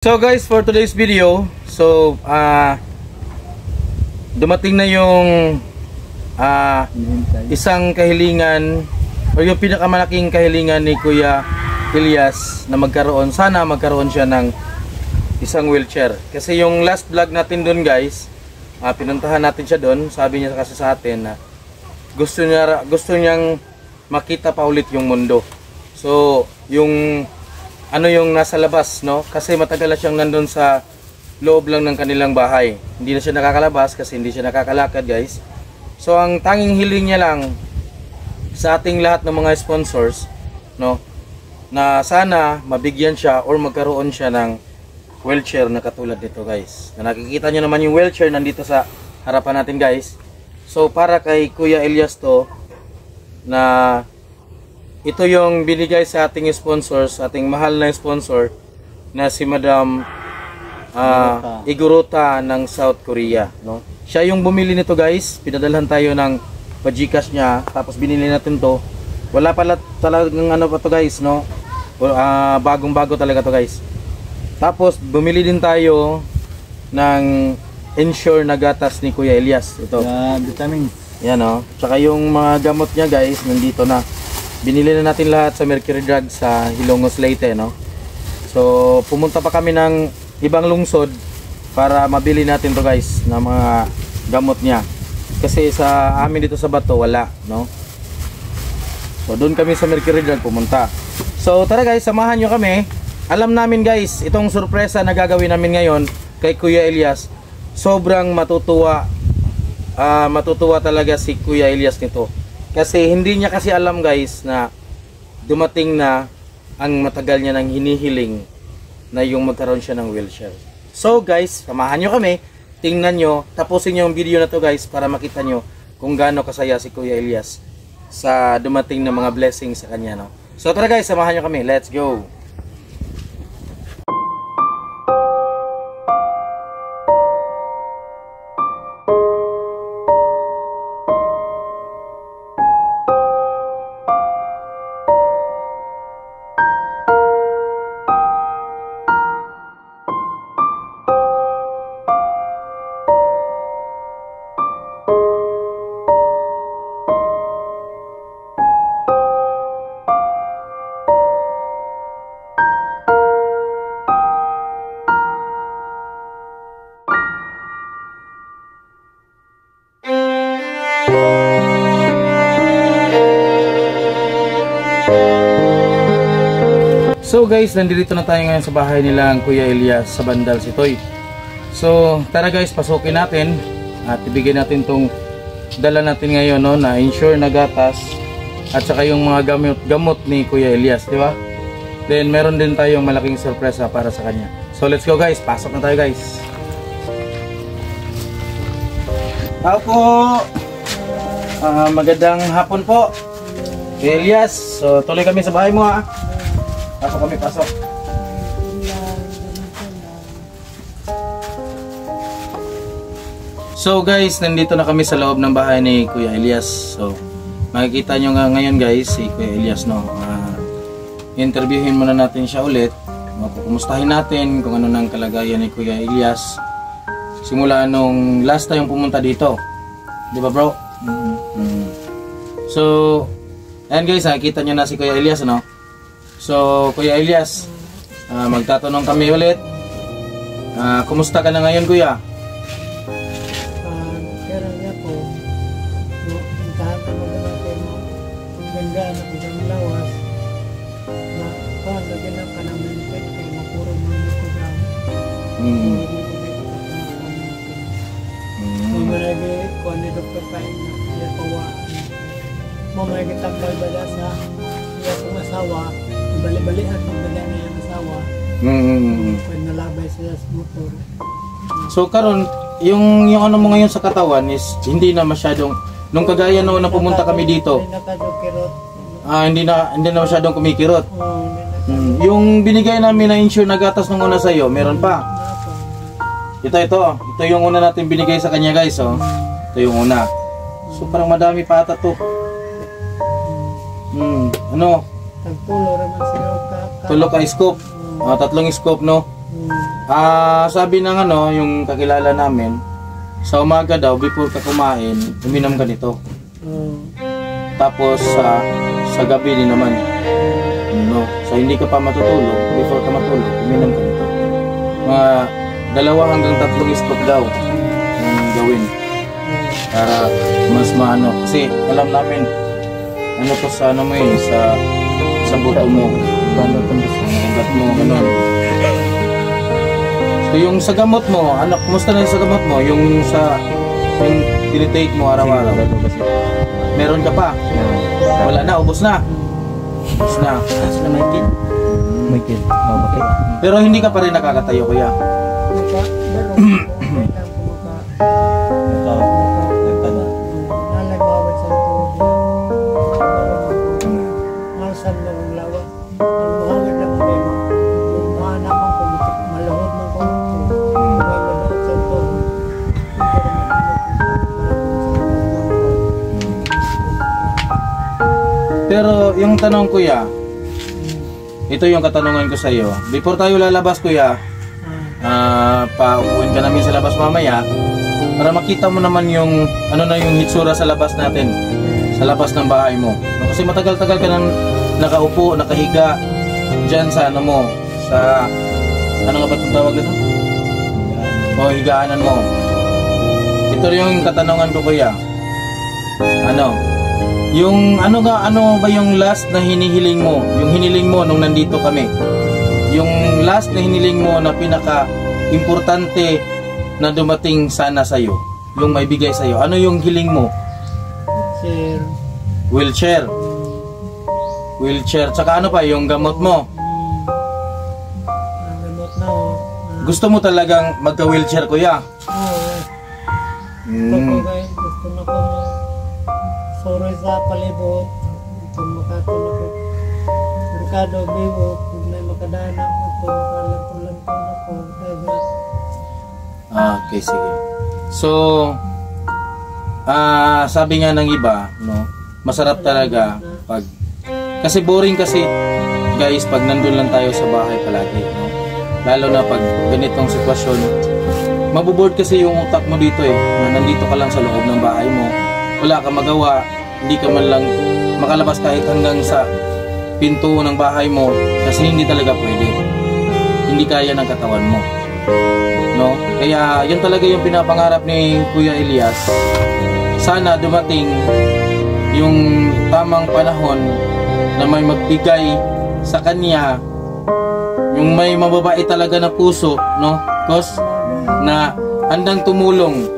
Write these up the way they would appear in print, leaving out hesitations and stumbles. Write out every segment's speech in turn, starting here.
So guys, for today's video, dumating na yung isang kahilingan o yung pinakamalaking kahilingan ni Kuya Elias na sana magkaroon siya ng isang wheelchair. Kasi yung last vlog natin dun guys, pinuntahan natin siya dun. Sabi niya kasi sa atin na gusto niyang makita pa ulit yung mundo. So yung yung nasa labas, no? Kasi matagal na siyang nandun sa loob lang ng kanilang bahay. Hindi na siya nakakalabas kasi hindi siya nakakalakad, guys. So ang tanging hiling niya lang sa ating lahat ng mga sponsors, no, na sana mabigyan siya or magkaroon siya ng wheelchair na katulad nito, guys. Na nakikita niyo naman yung wheelchair nandito sa harapan natin, guys. So para kay Kuya Elias to, na ito yung binigay sa ating sponsors, ating mahal na sponsor na si Madam Igorota ng South Korea, no? Siya yung bumili nito, guys. Pinadalhan tayo ng pa-Gcash niya, tapos binili natin to. Wala pala talagang pa to, guys, no? Bagong-bago talaga to, guys. Tapos bumili din tayo ng Ensure na gatas ni Kuya Elias. Ito. Vitamins. Yan, no? Tsaka yung mga gamot niya, guys, nandito na. Binili na natin lahat sa Mercury Drug sa Hilongos, Leyte, no? So, pumunta pa kami ng ibang lungsod para mabili natin to, guys, na mga gamot niya. Kasi sa amin dito sa Bato, wala, no? So, doon kami sa Mercury Drug pumunta. So, tara guys, samahan nyo kami. Alam namin, guys, itong sorpresa na gagawin namin ngayon kay Kuya Elias, sobrang matutuwa talaga si Kuya Elias nito. Kasi hindi niya kasi alam, guys, na dumating na ang matagal niya nang hinihiling na yung magkaroon siya ng wheelchair. So guys, samahan nyo kami, tingnan nyo, tapusin nyo yung video na to, guys, para makita nyo kung gaano kasaya si Kuya Elias sa dumating na mga blessings sa kanya, no? So tara guys, samahan nyo kami, let's go! So guys, nandito na tayo ngayon sa bahay nila ang Kuya Elias sa Bandal Sitoy. So tara guys, pasukin natin at ibigay natin tong dala natin ngayon, no, na Ensure na gatas at saka yung mga gamot ni Kuya Elias, di ba? Then meron din tayong malaking sorpresa para sa kanya. So let's go guys, pasok na tayo guys. Tao po. Magandang hapon po, Kuya Elias. So tuloy kami sa bahay mo, ha. Pasok kami, pasok. So guys, nandito na kami sa loob ng bahay ni Kuya Elias. So makikita nyo nga ngayon guys si Kuya Elias, no. Interviewin muna natin siya ulit. Kumustahin natin kung ano nang kalagayan ni Kuya Elias simula nung last time pumunta dito. Di ba, bro? So ayan guys, nakikita nyo na si Kuya Elias, no. So, Kuya Elias, magtatanong kami ulit. Kumusta ka na ngayon, Kuya? Kaya niya po, puntahan ka natin mo, ganda na kung lawas, na lagyan lang ka ng mental, kaya mapuro mo yung program. Hindi ko may kapatang natin. Mamalagi ko ni Dr. Pain na kaya pawaan. Mamalagi tambal bala sa kaya pumasawa, bali-balihan ng bala na yung asawa. Pwede nalabay sila sa motor. So karon yung ano mo ngayon sa katawan is hindi na masyadong nung kagaya noon na pumunta kami dito. Hindi na masyadong kumikirot. Yung binigay namin na Ensure na gatas nung una sa iyo, meron pa. Ito yung una natin binigay sa kanya, guys, oh. Ito yung una. So parang madami pa ata to. Ano? Tagtulo raman sila Tulo ka scope. Tatlong scope, no? Sabi ng yung kakilala namin, sa umaga daw, before ka kumain, uminom ka nito. Tapos sa gabi din naman. No? So hindi ka pa matutulog, before ka matulog, uminom ka nito. Mga 2 hanggang 3 scoop daw yung gawin. Para mas maano. Kasi alam namin, ano to sa ano mo yun, sa buto mo. Ugat mo, ganun. So yung sa gamot mo, kumusta na yung sa gamot mo? Yung tinitake mo araw-araw. Meron ka pa? Wala na, ubos na. Ubos na. Kasi na may kid. May kid. Bakit? Pero hindi ka pa rin nakakatayo, kuya. Pero yung tanong, kuya, ito yung katanungan ko sa iyo. Before tayo lalabas, kuya, paupuin ka namin sa labas mamaya para makita mo naman yung yung hitsura sa labas natin, sa labas ng bahay mo. Kasi matagal-tagal ka nang nakaupo, nakahiga dyan sa sa ano nga ba itong tawag nito? O higaanan mo. Ito yung katanungan ko, kuya. Yung ano ba yung last na hinihiling mo? Yung hiniling mo nung nandito kami. Yung last na hiniling mo na pinaka-importante na dumating sana sa'yo. Yung may bigay sa'yo. Ano yung hiling mo? Wheelchair. Wheelchair. Tsaka ano pa, yung gamot mo. Gamot na Gusto mo talagang magka-wheelchair, kuya? Gusto na ko sorry sa palibot. Kung makatulog ko. Merkado, bibo. Kung may makadana mo, kung makalantulan ko na ko. Okay, sige. So, sabi nga ng iba, masarap talaga pag... Kasi boring kasi, guys, pag nandun lang tayo sa bahay palagi. Lalo na pag ganitong sitwasyon. Mabuboard kasi yung utak mo dito na nandito ka lang sa loob ng bahay mo. Wala kang magawa, hindi ka man lang makalabas kahit hanggang sa pinto ng bahay mo kasi hindi talaga pwede. Hindi kaya ng katawan mo. Kaya yun talaga yung pinapangarap ni Kuya Elias. Sana dumating yung tamang panahon na may magbigay sa kanya, yung may mababait talaga na puso, na handang tumulong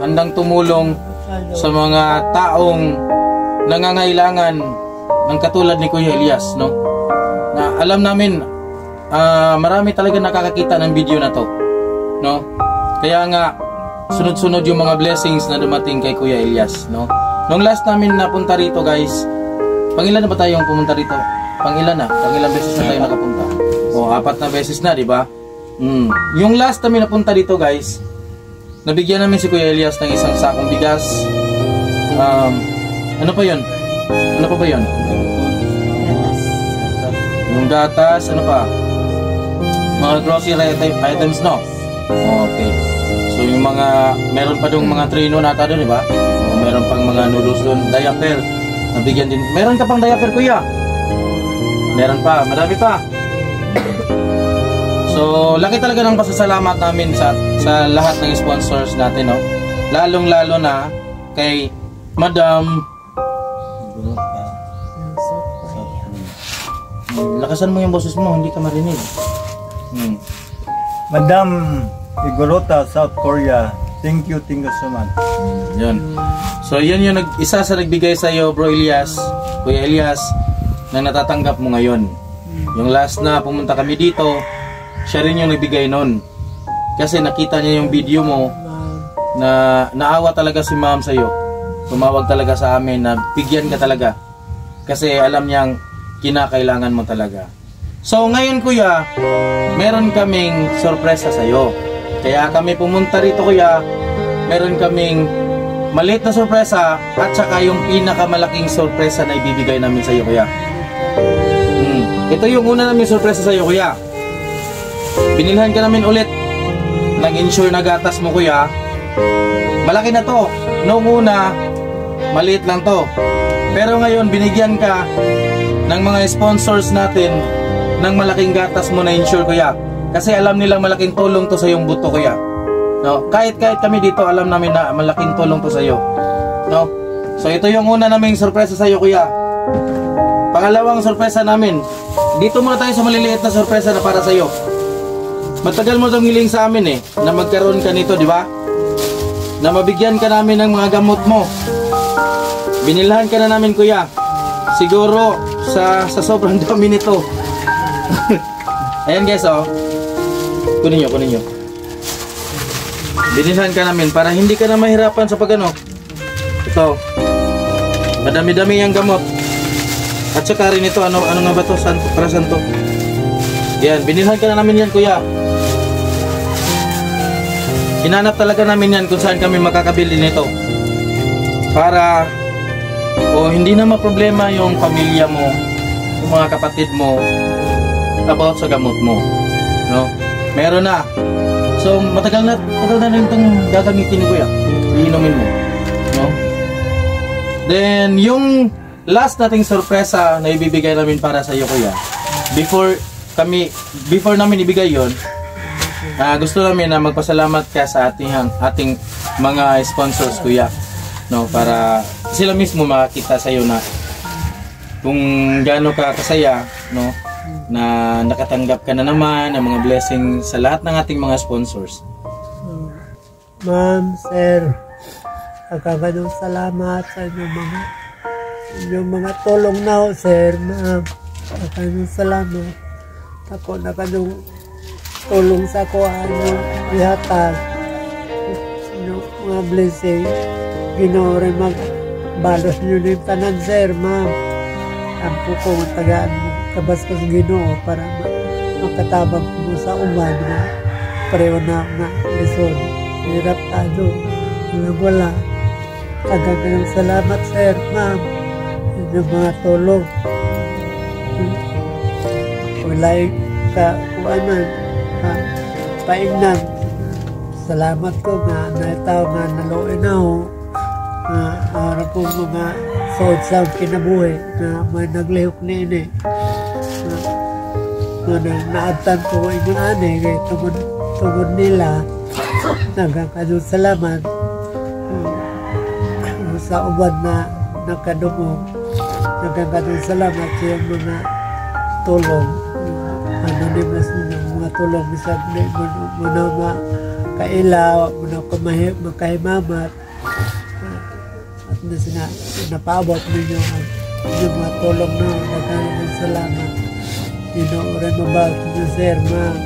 sa mga taong nangangailangan ng katulad ni Kuya Elias, na alam namin marami talaga nakakakita ng video na to, kaya nga sunod-sunod yung mga blessings na dumating kay Kuya Elias, nung last namin napunta rito, guys, pangilan na ba tayong pumunta rito? Pangilan beses na tayo nakapunta? 4 na beses na, di ba? Yung last namin napunta dito, guys, nabigyan namin si Kuya Elias ng isang sakong bigas. Ano pa yun? Ano pa ba yun? Yung gatas, ano pa? Mga grocery items, Okay. So yung meron pa dong mga trino nata doon, di ba? Meron pang mga noodles doon, diaper. Nabigyan din. Meron ka pang diaper, kuya? Meron pa, marami pa. So, laki talaga ng pasasalamat namin sa lahat ng sponsors natin, Lalong-lalo na kay Madam. Lakasan mo yung boses mo, hindi ka marinig. Madam Igorota, South Korea. Thank you so much. Yun. So, yun yung isa sa nagbigay sa iyo, Bro Elias, Kuya Elias, na natatanggap mo ngayon. Yung last na pumunta kami dito, siya rin yung nagbigay nun. Kasi nakita niya yung video mo na naawa talaga si ma'am sa'yo. Tumawag talaga sa amin na bigyan ka talaga. Kasi alam niyang kinakailangan mo talaga. So ngayon, kuya, meron kaming sorpresa sa'yo. Kaya kami pumunta rito, kuya. Meron kaming maliit na sorpresa at saka yung pinakamalaking sorpresa na ibibigay namin sa'yo, kuya. Ito yung una namin sorpresa sa'yo, kuya. binilhan ka namin ulit ng insure na gatas mo, kuya. Malaki na to. Noong una, maliit lang to. Pero ngayon, binigyan ka ng mga sponsors natin ng malaking gatas mo na insure, kuya. Kasi alam nilang malaking tulong to sa iyong buto, kuya. No? Kahit kami dito, alam namin na malaking tulong to sa iyo. No? So ito yung una naming sorpresa sa iyo, kuya. Pangalawang sorpresa namin. Dito muna tayo sa maliliit na sorpresa na para sa iyo. Matagal mo itong hiling sa amin na magkaroon ka nito, di ba? Na mabigyan ka namin ng mga gamot mo. Binilhan ka na namin, kuya. Siguro sa sobrang dami nito. Ayan guys, oh. Kunin nyo. Binilhan ka namin para hindi ka na mahirapan sa pagano. Ito. Madami-dami yung gamot. At saka rin ito, ano nga ba ito? Para saan to? Yan, binilhan ka na namin yan, kuya. Hinanap talaga namin yan kung saan kami makakabili nito. Para hindi na maproblema yung pamilya mo, yung mga kapatid mo about sa gamot mo. No? Meron na. So, matagal na rin itong gagamitin ni kuya. Iinumin mo. No? Then, yung last nating sorpresa na ibibigay namin para sa iyo, kuya. Before namin ibigay yon, gusto namin na magpasalamat ka sa ating mga sponsors, kuya. No, para sila mismo makakita sa iyo na kung gaano ka kasaya, no, na nakatanggap ka na naman ng mga blessing sa lahat ng ating mga sponsors. Ma'am, sir, nagkaganong salamat sa inyong mga tulong na, sir, ma'am. Nagkaganong salamat. Ako nagkaganong tulong sa kuhaan yung ihatag. Yung mga blessing. Ginoo rin magbalos nyo yung tanan, sir, ma'am. Ang po ko tagaan mo kabastos Ginoo para makatabang mo sa uman na pareho na lisod. Hirap tado. Wala. Kagaganong salamat, sir, ma'am. Yung mga tulong. Wala ka kuanan. Paingnan. Salamat ko nga naitaw nga naluin ako. Harap po mga sood sa kinabuhi na may naglihok ni ini. Naabtan ko inyong ani kaya tungod nila. Nagkakadong salamat sa uban na nakadumog. Nagkakadong salamat sa iyong mga tulong. Anonymous ninyong mga tulong. Bisag muna makailaw, muna makahimamat. At napaabot ninyo ang mga tulong na nagkakadong salamat. Ginoo rin mabalik niyo, sir, ma'am.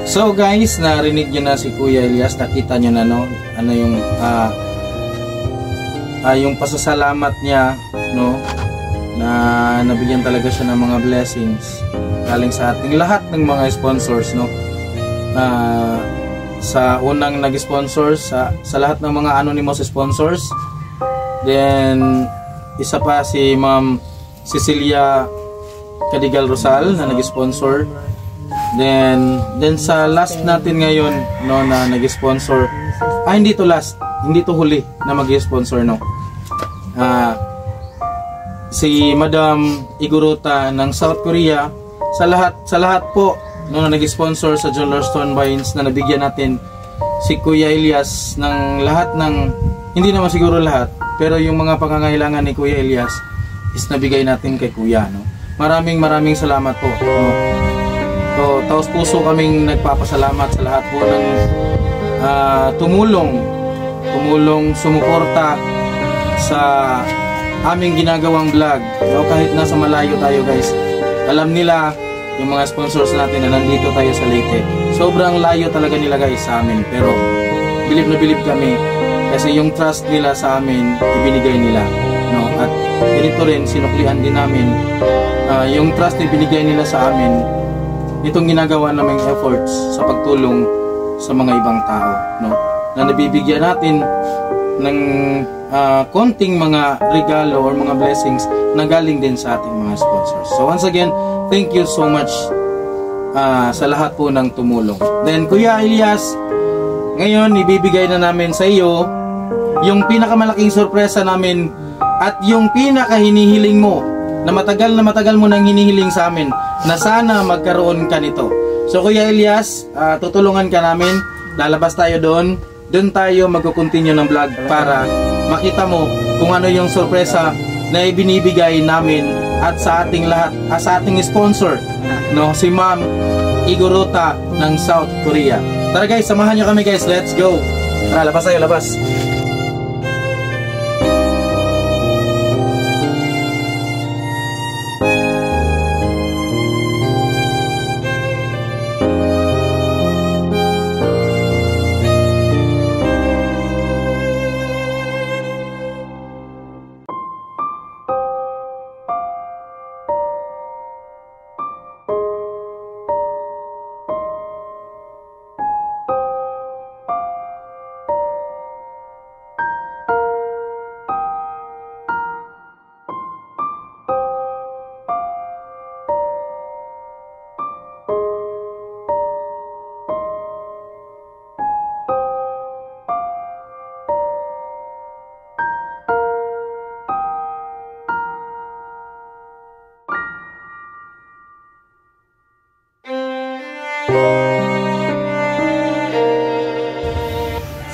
So guys, narinig nyo na si Kuya Elias, nakita nyo na ano yung yung pasasalamat niya, no, na nabigyan talaga siya ng mga blessings galing sa ating lahat ng mga sponsors, no. Sa unang nag-sponsor sa lahat ng mga anonymous sponsors. Then isa pa si Ma'am Cecilia Cadigal Rosal na nag-sponsor. Then sa last natin ngayon, no, na nag-sponsor. Hindi to last, hindi to huli na mag-sponsor, no. Si Madam Iguruta ng South Korea, sa lahat po, no, na nag-sponsor sa John Lorstone Vines na nabigyan natin si Kuya Elias ng lahat ng, hindi naman siguro lahat, pero yung mga pangangailangan ni Kuya Elias is nabigay natin kay Kuya, no. Maraming salamat po, no. So, taos puso kaming nagpapasalamat sa lahat po ng tumulong sumuporta sa aming ginagawang vlog, no, kahit nasa malayo tayo, guys. Alam nila yung mga sponsors natin na nandito tayo sa Leyte. Sobrang layo talaga nila, guys, sa amin, pero bilib na bilib kami kasi yung trust nila sa amin ibinigay nila, no. At ganito rin sinuklian din namin yung trust na ibinigay nila sa amin, itong ginagawa naming efforts sa pagtulong sa mga ibang tao, no, na nabibigyan natin ng konting mga regalo or mga blessings na galing din sa ating mga sponsors. So once again, thank you so much sa lahat po ng tumulong. Then Kuya Elias, ngayon ibibigay na namin sa iyo yung pinakamalaking sorpresa namin at yung pinakahinihiling mo na matagal mo nang hinihiling sa amin na sana magkaroon ka nito. So Kuya Elias, tutulungan ka namin, lalabas tayo doon tayo magko-continue ng vlog para makita mo kung ano yung sorpresa na ibinibigay namin at sa ating lahat, sa ating sponsor, no, si Ma'am Igorota ng South Korea. Tara guys, samahan nyo kami guys, let's go. Tara, labas tayo, labas.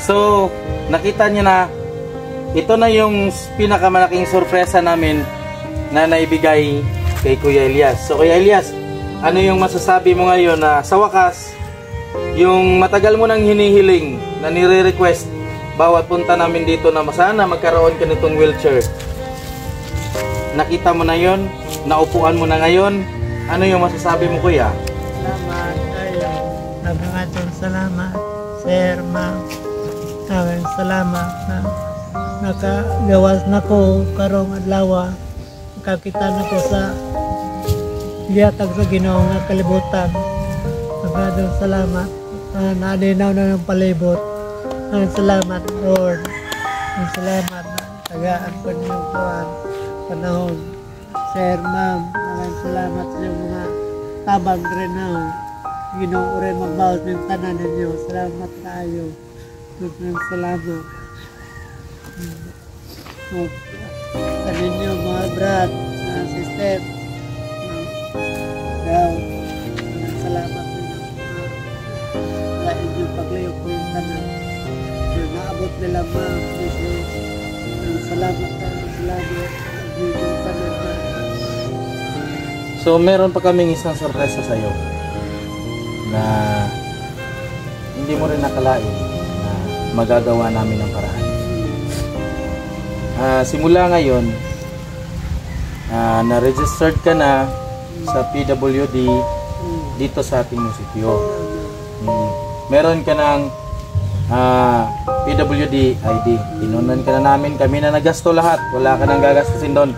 So, nakita niyo na, ito na yung pinakamalaking sorpresa namin na naibigay kay Kuya Elias. So, Kuya Elias, ano yung masasabi mo ngayon na sa wakas, yung matagal mo nang hinihiling na nire-request bawat punta namin dito na sana magkaroon ka nitong wheelchair. Nakita mo na yon, naupuan mo na ngayon. Ano yung masasabi mo, Kuya? Salamat kayo. Nabangatong salamat, Sir, Ma'am. Maraming salamat na nakagawas na ko karong adlaw. Nakakita na ko sa lihatag sa Ginoo nga kalibutan. Maraming salamat. Nadinaw na ng palibot. Maraming salamat, Lord. Maraming salamat na tagaan ko niyong panahon. Sir, Ma'am, maraming salamat sa iyong mga tabang rin na. Ginoo rin magbawat ng tanan ninyo. Salamat tayo. Maraming salamat. Sa ninyo mga brad, mga sister, maraming salamat ninyo. Sa inyong paglayok ko yung tanan. Naabot nila mga maraming salamat tayo. Salamat. Inyong tanan. So, meron pa kaming isang sorpresa sa iyo na hindi mo rin nakalain na magagawa namin ng paraan. Simula ngayon, na-registered ka na sa PWD dito sa ating munisipyo. Meron ka ng PWD ID. Tinunan ka na namin, kami na nagasto lahat. Wala ka nang gagastusin doon.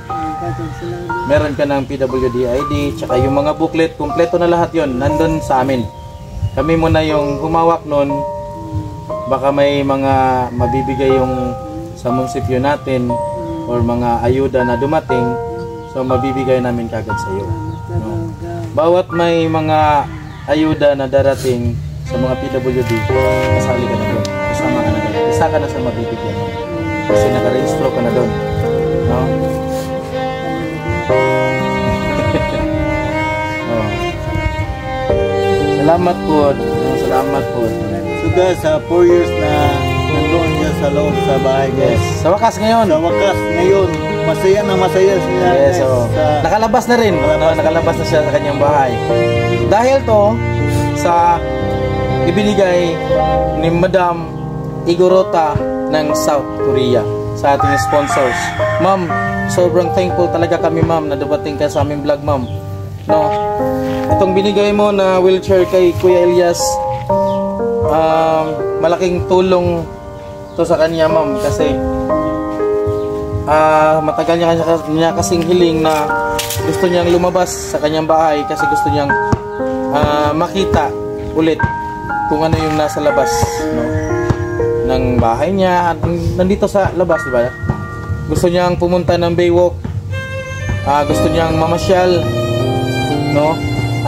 Meron ka ng PWD ID, tsaka yung mga booklet, kumpleto na lahat yon, nandun sa amin. Kami muna yung humawak nun. Baka may mga mabibigay yung sa munisipyo natin or mga ayuda na dumating, so mabibigay namin kagad sa iyo. No? Bawat may mga ayuda na darating sa mga PWD, kasali ka na doon. Kasama ka na doon. Isa ka na sa mabibigyan mo. Kasi nakarehistro ka na doon. No? Oh. Salamat po. Salamat po. So guys, 4 years na nandoon niya sa loob sa bahay guys. Yes. Sa wakas ngayon. Sa wakas ngayon, masaya na masaya siya. Yes, guys, oh. Nakalabas na rin. Nakalabas na siya sa kanyang bahay. Dahil to sa ibinigay ni Madam Igorota ng South Korea sa ating sponsors. Ma'am, sobrang thankful talaga kami ma'am na dumating ka sa aming vlog ma'am. No? Itong binigay mo na wheelchair kay Kuya Elias, malaking tulong to sa kanya ma'am kasi matagal niya kasing hiling na gusto niyang lumabas sa kanyang bahay kasi gusto niyang makita ulit kung ano yung nasa labas, no? ng bahay niya. Nandito sa labas, di ba? Gusto niyang pumunta ng Baywalk. Gusto niyang mamasyal, no?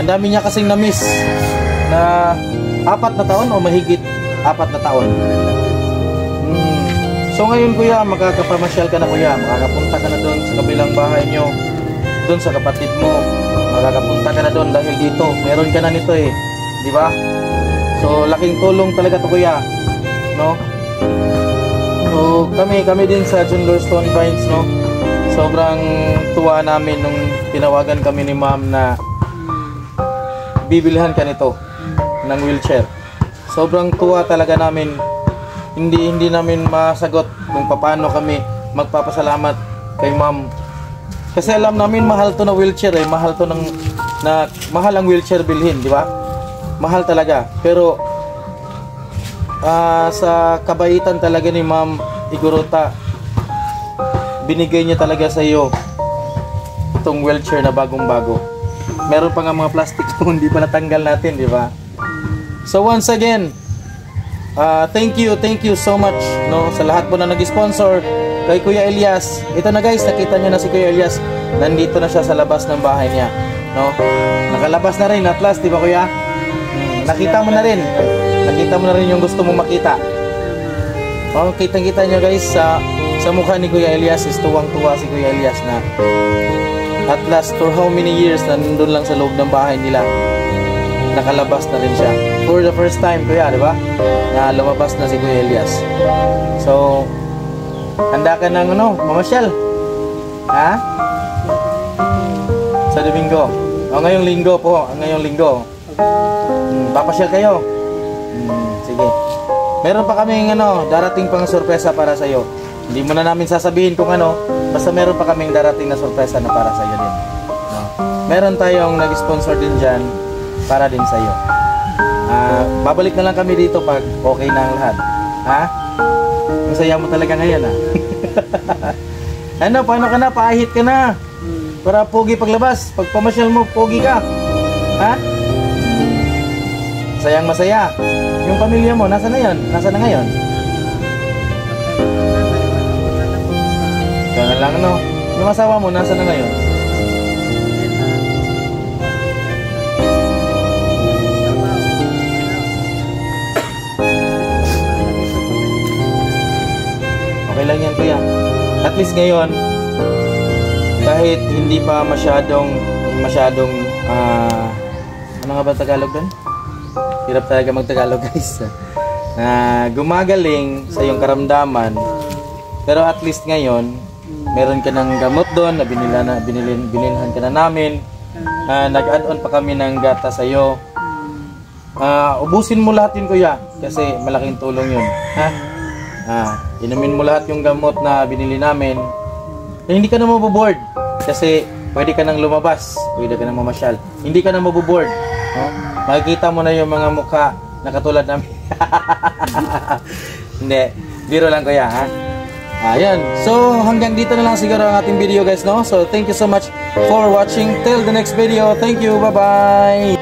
Ang dami niya kasing na-miss na 4 na taon o mahigit 4 na taon. So ngayon kuya, makakapamasyal ka na kuya. Makakapunta ka na doon sa kabilang bahay nyo, doon sa kapatid mo. Makakapunta ka na doon dahil dito meron ka na nito eh, di ba? So laking tulong talaga to kuya, no? So kami din sa John Lord Stone Vines, no? Sobrang tuwa namin nung tinawagan kami ni ma'am na bibilihan ka nito ng wheelchair. Sobrang tuwa talaga namin. Hindi namin masagot kung paano kami magpapasalamat kay ma'am. Kasi alam namin mahal to na wheelchair eh, mahal ang wheelchair bilhin, di ba? Mahal talaga. Pero sa kabaitan talaga ni Ma'am Igorota, binigay niya talaga sa iyo itong wheelchair na bagong-bago. Meron pa nga mga plastic kung hindi pa natanggal natin, di ba? So once again, thank you so much, no, sa lahat po na nag-sponsor kay Kuya Elias. Ito na guys, nakita niyo na si Kuya Elias. Nandito na siya sa labas ng bahay niya, no? Nakalabas na rin at last, di ba kuya? Nakita mo na rin. Nakita mo na rin yung gusto mong makita. Oh, kitang-kita niyo guys sa mukha ni Kuya Elias, is tuwang-tuwa si Kuya Elias na at last for how many years na nandun lang sa loob ng bahay nila, nakalabas na rin siya. For the first time kuya, di ba? Na lumabas na si Kuya Elias. So, handa ka ng mamasyal? Ha? Sa Domingo. Ngayong linggo po. Ngayong linggo. Papasyal kayo. Sige. Meron pa kaming darating pang sorpresa para sa iyo. Hindi mo na namin sasabihin kung ano. Basta meron pa kaming darating na sorpresa na para sa iyo din. No? Meron tayong nag-sponsor din dyan para din sa iyo. Babalik na lang kami dito pag okay na ang lahat. Ha? Ang saya mo talaga ngayon, ha? Paano ka na? Paahit ka na. Para pogi paglabas. Pag pamasyal mo, pogi ka. Ha? Sayang masaya. Yung pamilya mo, nasa na yun? Nasa na ngayon? Ikaw na lang, yung asawa mo, nasa na ngayon? Okay lang yan kuya. At least ngayon, kahit hindi pa masyadong ano nga ba Tagalog doon? Hirap talaga mag-Tagalog guys. Gumagaling sa iyong karamdaman, pero at least ngayon meron ka ng gamot doon na binilhan ka na namin. Nag-add on pa kami ng gata sa iyo. Ubusin mo lahat yun kuya, kasi malaking tulong yun, ha? Inumin mo lahat yung gamot na binili namin. Hindi ka na maboboard kasi pwede ka nang lumabas, pwede ka nang mamasyal. Hindi ka na maboboard, no? Makikita mo na yung mga mukha na katulad namin. Hindi, biro lang kuya, ha? Ayan, so hanggang dito na lang siguro ang ating video guys, no? So thank you so much for watching. Till the next video, thank you, bye bye.